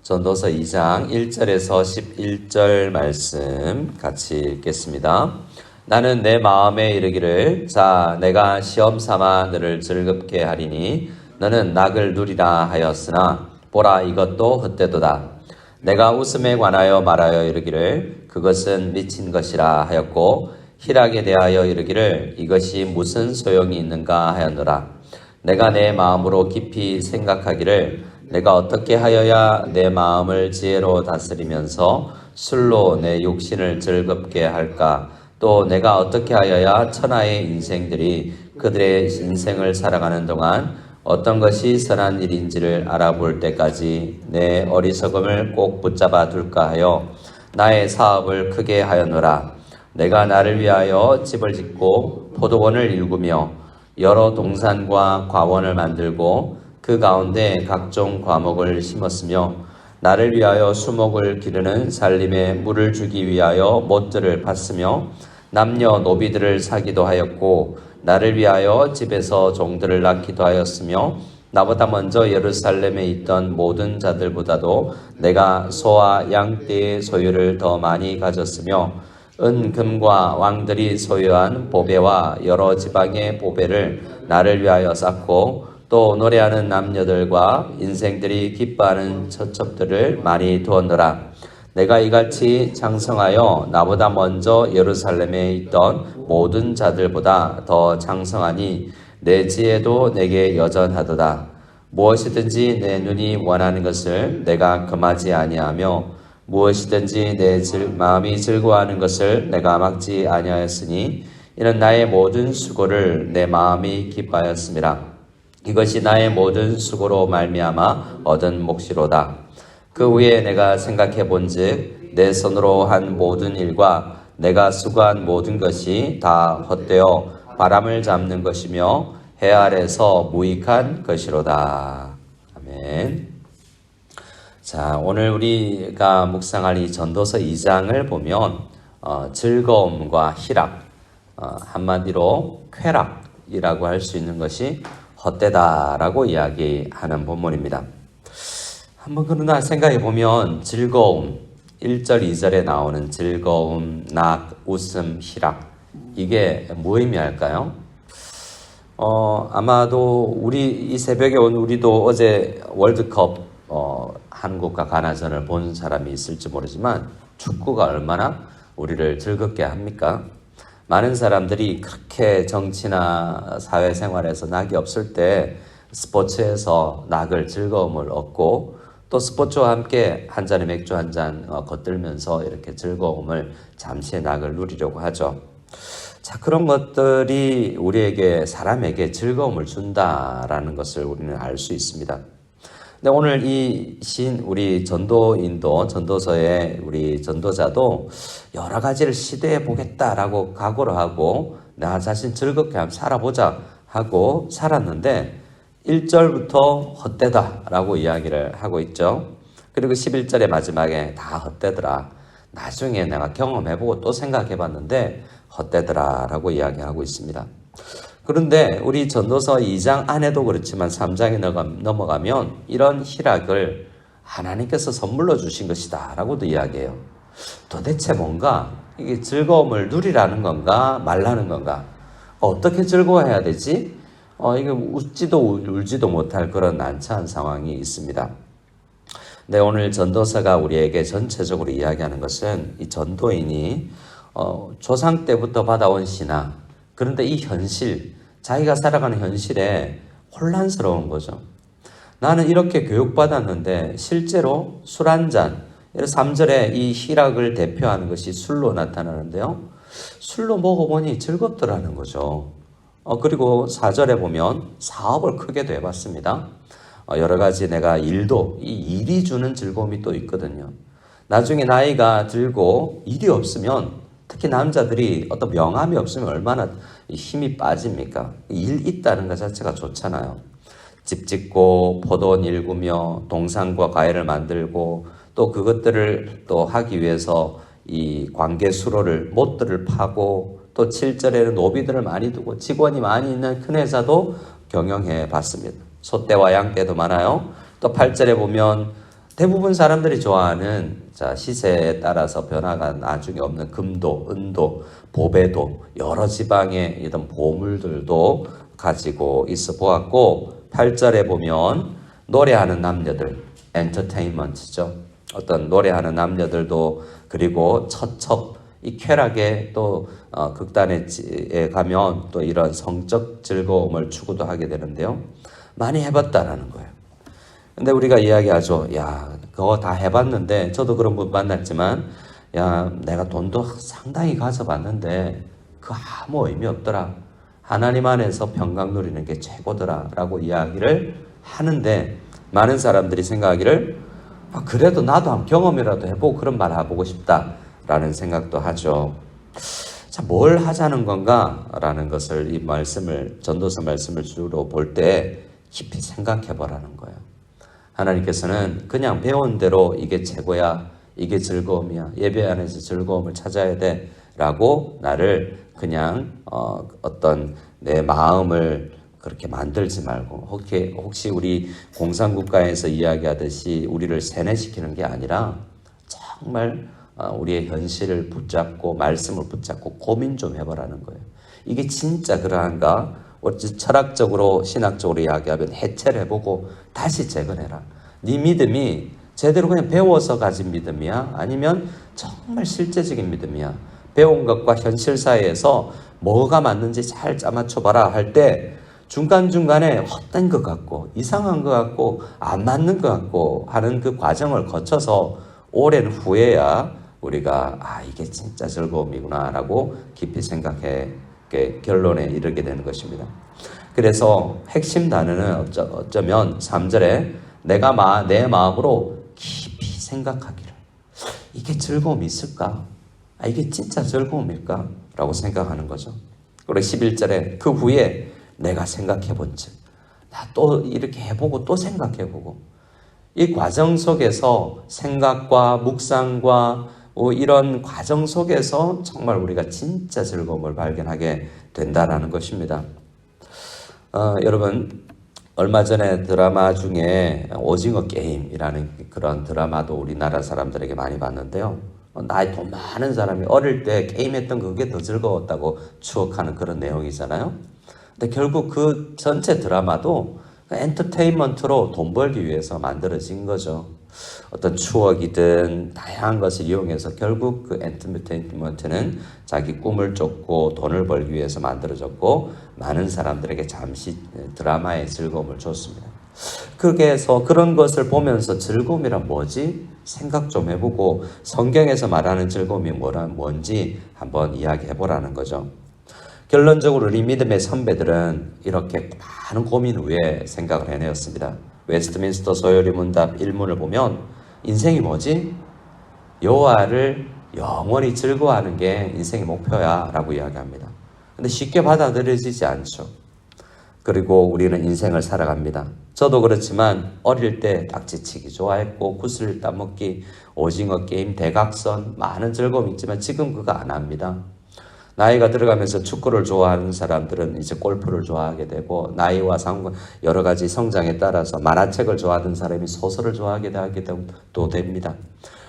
전도서 2장 1절에서 11절 말씀 같이 읽겠습니다. 나는 내 마음에 이르기를 자 내가 시험 삼아 너를 즐겁게 하리니 너는 낙을 누리라 하였으나 보라 이것도 헛되도다. 내가 웃음에 관하여 말하여 이르기를 그것은 미친 것이라 하였고 희락에 대하여 이르기를 이것이 무슨 소용이 있는가 하였노라. 내가 내 마음으로 깊이 생각하기를 내가 어떻게 하여야 내 마음을 지혜로 다스리면서 술로 내 육신을 즐겁게 할까? 또 내가 어떻게 하여야 천하의 인생들이 그들의 인생을 살아가는 동안 어떤 것이 선한 일인지를 알아볼 때까지 내 어리석음을 꼭 붙잡아 둘까 하여 나의 사업을 크게 하였노라. 내가 나를 위하여 집을 짓고 포도원을 일구며 여러 동산과 과원을 만들고 그 가운데 각종 과목을 심었으며 나를 위하여 수목을 기르는 살림에 물을 주기 위하여 못들을 팠으며 남녀 노비들을 사기도 하였고 나를 위하여 집에서 종들을 낳기도 하였으며 나보다 먼저 예루살렘에 있던 모든 자들보다도 내가 소와 양떼의 소유를 더 많이 가졌으며 은, 금과 왕들이 소유한 보배와 여러 지방의 보배를 나를 위하여 쌓고 또 노래하는 남녀들과 인생들이 기뻐하는 처첩들을 많이 두었노라. 내가 이같이 장성하여 나보다 먼저 예루살렘에 있던 모든 자들보다 더 장성하니 내 지혜도 내게 여전하도다. 무엇이든지 내 눈이 원하는 것을 내가 금하지 아니하며 무엇이든지 내 마음이 즐거워하는 것을 내가 막지 아니하였으니 이는 나의 모든 수고를 내 마음이 기뻐하였음이라. 이것이 나의 모든 수고로 말미암아 얻은 몫이로다. 그 후에 내가 생각해 본즉 내 손으로 한 모든 일과 내가 수고한 모든 것이 다 헛되어 바람을 잡는 것이며 해 아래서 무익한 것이로다. 아멘. 자, 오늘 우리가 묵상할 이 전도서 2장을 보면 즐거움과 희락, 한마디로 쾌락이라고 할 수 있는 것이 헛되다라고 이야기하는 본문입니다. 한번 그러나 생각해 보면 즐거움, 1절, 2절에 나오는 즐거움, 낙, 웃음, 희락 이게 뭐 의미할까요? 아마도 우리 이 새벽에 온 우리도 어제 월드컵 한국과 가나전을 본 사람이 있을지 모르지만 축구가 얼마나 우리를 즐겁게 합니까? 많은 사람들이 그렇게 정치나 사회생활에서 낙이 없을 때 스포츠에서 낙을 즐거움을 얻고 또 스포츠와 함께 한 잔의 맥주 한 잔 겉들면서 이렇게 즐거움을 잠시의 낙을 누리려고 하죠. 자, 그런 것들이 우리에게 사람에게 즐거움을 준다라는 것을 우리는 알 수 있습니다. 근데 오늘 이 우리 전도인도 전도서의 우리 전도자도 여러 가지를 시도해 보겠다라고 각오를 하고 나 자신 즐겁게 한번 살아보자 하고 살았는데 1절부터 헛되다라고 이야기를 하고 있죠. 그리고 11절의 마지막에 다 헛되더라. 나중에 내가 경험해보고 또 생각해봤는데 헛되더라라고 이야기하고 있습니다. 그런데 우리 전도서 2장 안에도 그렇지만 3장에 넘어가면 이런 희락을 하나님께서 선물로 주신 것이다 라고도 이야기해요. 도대체 뭔가 이게 즐거움을 누리라는 건가 말라는 건가, 어떻게 즐거워해야 되지? 이게 웃지도 울지도 못할 그런 난처한 상황이 있습니다. 네, 오늘 전도서가 우리에게 전체적으로 이야기하는 것은 이 전도인이 조상 때부터 받아온 신앙, 그런데 이 현실, 자기가 살아가는 현실에 혼란스러운 거죠. 나는 이렇게 교육받았는데 실제로 술 한 잔, 3절에 이 희락을 대표하는 것이 술로 나타나는데요. 술로 먹어보니 즐겁더라는 거죠. 그리고 4절에 보면 사업을 크게도 해봤습니다. 여러 가지 내가 이 일이 주는 즐거움이 또 있거든요. 나중에 나이가 들고 일이 없으면 특히 남자들이 어떤 명함이 없으면 얼마나 힘이 빠집니까? 일 있다는 것 자체가 좋잖아요. 집 짓고 포도원 일구며 동산과 과일을 만들고 또 그것들을 또 하기 위해서 이 관계 수로를 못들을 파고 또 7절에는 노비들을 많이 두고 직원이 많이 있는 큰 회사도 경영해 봤습니다. 소떼와 양떼도 많아요. 또 8절에 보면 대부분 사람들이 좋아하는 시세에 따라서 변화가 나중에 없는 금도, 은도, 보배도 여러 지방의 이런 보물들도 가지고 있어 보았고 8절에 보면 노래하는 남녀들, 엔터테인먼트죠. 어떤 노래하는 남녀들도 그리고 척척 이 쾌락에 또 극단에 가면 또 이런 성적 즐거움을 추구도 하게 되는데요. 많이 해봤다라는 거예요. 근데 우리가 이야기하죠. 야, 그거 다 해봤는데 저도 그런 분 만났지만 야, 내가 돈도 상당히 가져봤는데 그 아무 의미 없더라. 하나님 안에서 평강 누리는 게 최고더라 라고 이야기를 하는데 많은 사람들이 생각하기를 그래도 나도 한 경험이라도 해보고 그런 말 해보고 싶다 라는 생각도 하죠. 자, 뭘 하자는 건가 라는 것을 이 말씀을 전도서 말씀을 주로 볼 때 깊이 생각해 보라는 거예요. 하나님께서는 그냥 배운 대로 이게 최고야, 이게 즐거움이야, 예배 안에서 즐거움을 찾아야 돼 라고 나를 그냥 어떤 내 마음을 그렇게 만들지 말고 혹시 우리 공산국가에서 이야기하듯이 우리를 세뇌시키는 게 아니라 정말 우리의 현실을 붙잡고 말씀을 붙잡고 고민 좀 해보라는 거예요. 이게 진짜 그러한가? 어찌 철학적으로 신학적으로 이야기하면 해체를 해보고 다시 재건해라. 네 믿음이 제대로 그냥 배워서 가진 믿음이야? 아니면 정말 실제적인 믿음이야? 배운 것과 현실 사이에서 뭐가 맞는지 잘 짜맞춰봐라 할 때 중간중간에 헛된 것 같고 이상한 것 같고 안 맞는 것 같고 하는 그 과정을 거쳐서 오랜 후에야 우리가 이게 진짜 즐거움이구나 라고 깊이 생각해 결론에 이르게 되는 것입니다. 그래서 핵심 단어는 어쩌면 3절에 내가 내 마음으로 깊이 생각하기를 이게 즐거움이 있을까? 이게 진짜 즐거움일까? 라고 생각하는 거죠. 그리고 11절에 그 후에 내가 생각해 본즉 나 또 이렇게 해보고 또 생각해보고 이 과정 속에서 생각과 묵상과 이런 과정 속에서 정말 우리가 진짜 즐거움을 발견하게 된다라는 것입니다. 여러분 얼마 전에 드라마 중에 오징어 게임이라는 그런 드라마도 우리나라 사람들에게 많이 봤는데요. 나이 돈 많은 사람이 어릴 때 게임했던 그게 더 즐거웠다고 추억하는 그런 내용이잖아요. 근데 결국 그 전체 드라마도 엔터테인먼트로 돈 벌기 위해서 만들어진 거죠. 어떤 추억이든 다양한 것을 이용해서 결국 그 엔터테인먼트는 자기 꿈을 쫓고 돈을 벌기 위해서 만들어졌고 많은 사람들에게 잠시 드라마의 즐거움을 줬습니다. 그래서 그런 것을 보면서 즐거움이란 뭐지? 생각 좀 해보고 성경에서 말하는 즐거움이 뭔지 한번 이야기해보라는 거죠. 결론적으로 우리 믿음의 선배들은 이렇게 많은 고민 후에 생각을 해내었습니다. 웨스트민스터 소요리 문답 1문을 보면 인생이 뭐지? 여호와를 영원히 즐거워하는 게 인생의 목표야 라고 이야기합니다. 근데 쉽게 받아들여지지 않죠. 그리고 우리는 인생을 살아갑니다. 저도 그렇지만 어릴 때 딱지치기 좋아했고 구슬 따먹기, 오징어 게임, 대각선 많은 즐거움이 있지만 지금 그거 안 합니다. 나이가 들어가면서 축구를 좋아하는 사람들은 이제 골프를 좋아하게 되고 나이와 여러 가지 성장에 따라서 만화책을 좋아하는 사람이 소설을 좋아하게 또 됩니다.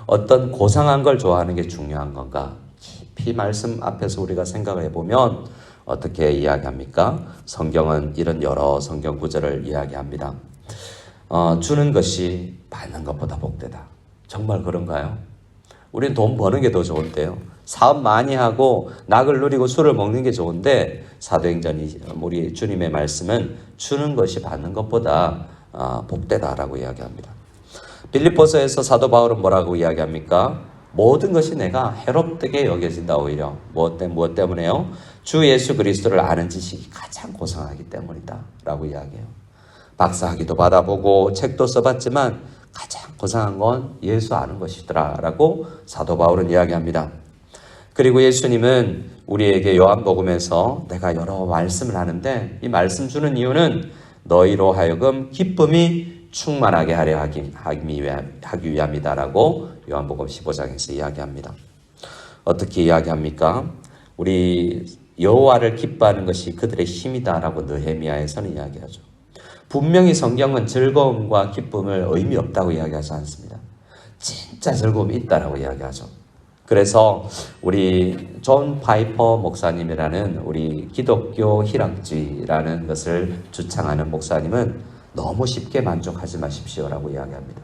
어떤 고상한 걸 좋아하는 게 중요한 건가? 깊이 말씀 앞에서 우리가 생각을 해보면 어떻게 이야기합니까? 성경은 이런 여러 성경 구절을 이야기합니다. 주는 것이 받는 것보다 복되다. 정말 그런가요? 우리는 돈 버는 게 더 좋은데요. 사업 많이 하고 낙을 누리고 술을 먹는 게 좋은데 사도행전이 우리 주님의 말씀은 주는 것이 받는 것보다 복되다라고 이야기합니다. 빌립보서에서 사도 바울은 뭐라고 이야기합니까? 모든 것이 내가 해롭게 여겨진다 오히려. 무엇 때문에요? 주 예수 그리스도를 아는 지식이 가장 고상하기 때문이다 라고 이야기해요. 박사학위도 받아보고 책도 써봤지만 가장 고상한 건 예수 아는 것이더라 라고 사도 바울은 이야기합니다. 그리고 예수님은 우리에게 요한복음에서 내가 여러 말씀을 하는데 이 말씀 주는 이유는 너희로 하여금 기쁨이 충만하게 하려 하기 위함이다라고 요한복음 15장에서 이야기합니다. 어떻게 이야기합니까? 우리 여호와를 기뻐하는 것이 그들의 힘이다라고 느헤미야에서는 이야기하죠. 분명히 성경은 즐거움과 기쁨을 의미 없다고 이야기하지 않습니다. 진짜 즐거움이 있다라고 이야기하죠. 그래서 우리 존 파이퍼 목사님이라는 우리 기독교 희락주의라는 것을 주창하는 목사님은 너무 쉽게 만족하지 마십시오라고 이야기합니다.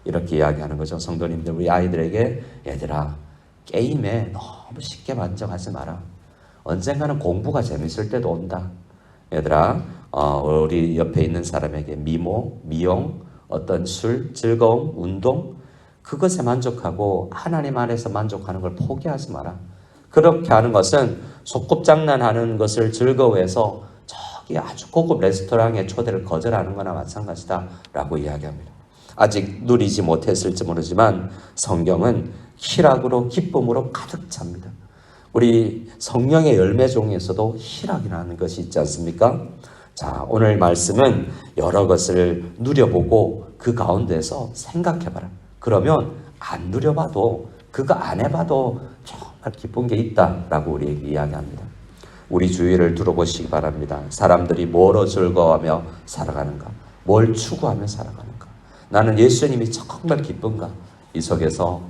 이렇게 이야기하는 거죠. 성도님들, 우리 아이들에게 얘들아, 게임에 너무 쉽게 만족하지 마라. 언젠가는 공부가 재밌을 때도 온다. 얘들아, 우리 옆에 있는 사람에게 미모, 미용, 어떤 술, 즐거움, 운동, 그것에 만족하고 하나님 안에서 만족하는 걸 포기하지 마라. 그렇게 하는 것은 소꿉장난하는 것을 즐거워해서 저기 아주 고급 레스토랑에 초대를 거절하는 거나 마찬가지다 라고 이야기합니다. 아직 누리지 못했을지 모르지만 성경은 희락으로 기쁨으로 가득 찹니다. 우리 성령의 열매 중에서도 희락이라는 것이 있지 않습니까? 자, 오늘 말씀은 여러 것을 누려보고 그 가운데서 생각해봐라. 그러면 안 누려봐도 그거 안 해봐도 정말 기쁜 게 있다라고 우리에게 이야기합니다. 우리 주위를 둘러보시기 바랍니다. 사람들이 뭐로 즐거워하며 살아가는가? 뭘 추구하며 살아가는가? 나는 예수님이 정말 기쁜가? 이 속에서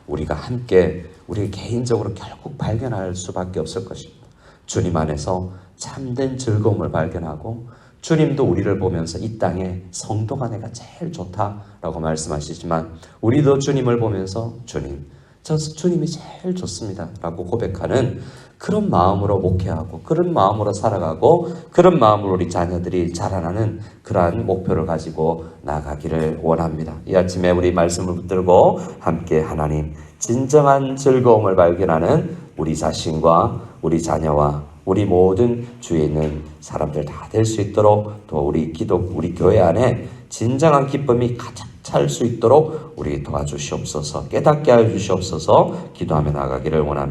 우리가 함께 우리 개인적으로 결국 발견할 수밖에 없을 것입니다. 주님 안에서 참된 즐거움을 발견하고 주님도 우리를 보면서 이 땅에 성도가 내가 제일 좋다라고 말씀하시지만 우리도 주님을 보면서 주님, 저 주님이 제일 좋습니다 라고 고백하는 그런 마음으로 목회하고 그런 마음으로 살아가고 그런 마음으로 우리 자녀들이 자라나는 그러한 목표를 가지고 나가기를 원합니다. 이 아침에 우리 말씀을 붙들고 함께 하나님 진정한 즐거움을 발견하는 우리 자신과 우리 자녀와 우리 모든 주위에 있는 사람들 다 될 수 있도록 또 우리 교회 안에 진정한 기쁨이 가득 찰 수 있도록 우리 도와주시옵소서. 깨닫게 하여 주시옵소서. 기도하며 나가기를 원합니다.